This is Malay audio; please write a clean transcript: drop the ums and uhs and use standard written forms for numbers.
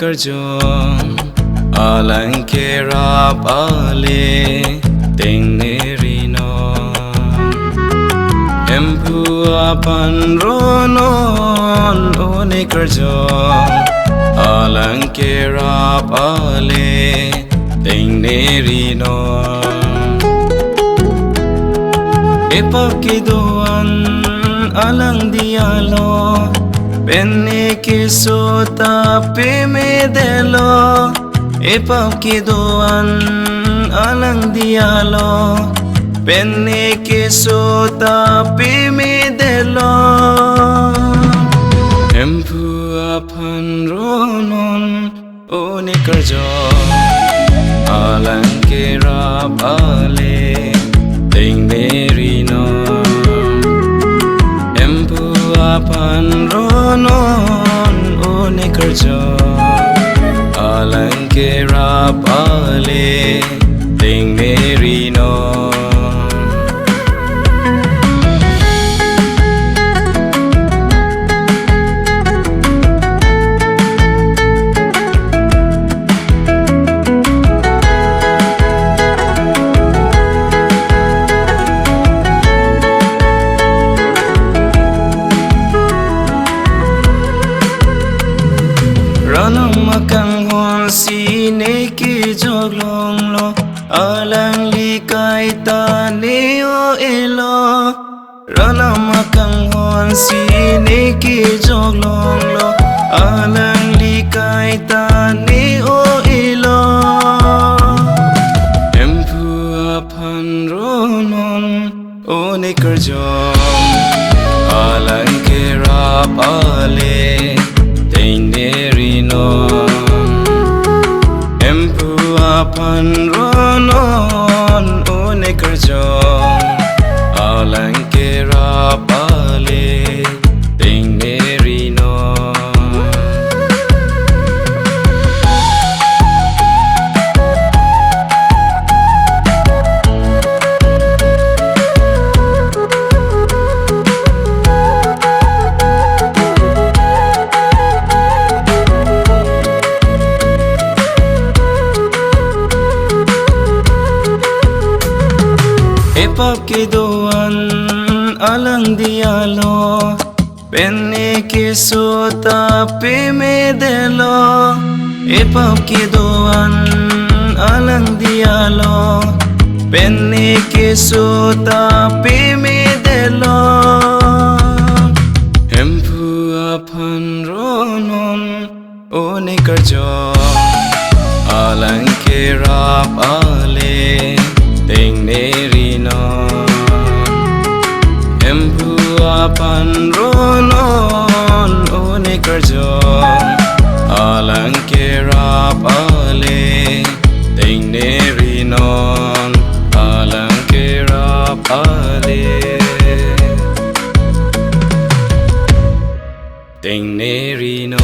karjong alang kerap ale ting nerino Hemphu aphan ronon one karjong alang kerap ale ting nerino Epap ke doan alang dialo Penne ke sota pe me delo Epap ke doan alang dialo Penne ke sota pe me delo Hemphu aphan ronon one karjong alang kerap ale ting nerino Hemphu aphan ronon one karjong alang kerap ale ting nerino Makang hon sine ki joglong lo alang likai ta neo elo Rana makang hon sine ki joglong lo alang likai ta neo elo Hemphu aphan ronon one karjong alang kerap ale ting nerino Hemphu aphan ronon one karjong alang kerap ale ting nerino Epap ke doan alang dialo Penne ke sota pe me delo Epap ke doan alang dialo Penne ke sota pe me delo Hemphu aphan ronon one karjong alang kerap ale ting nerino Hemphu aphan ronon one karjong alang kerap ale ting nerino alang kerap ale ting nerino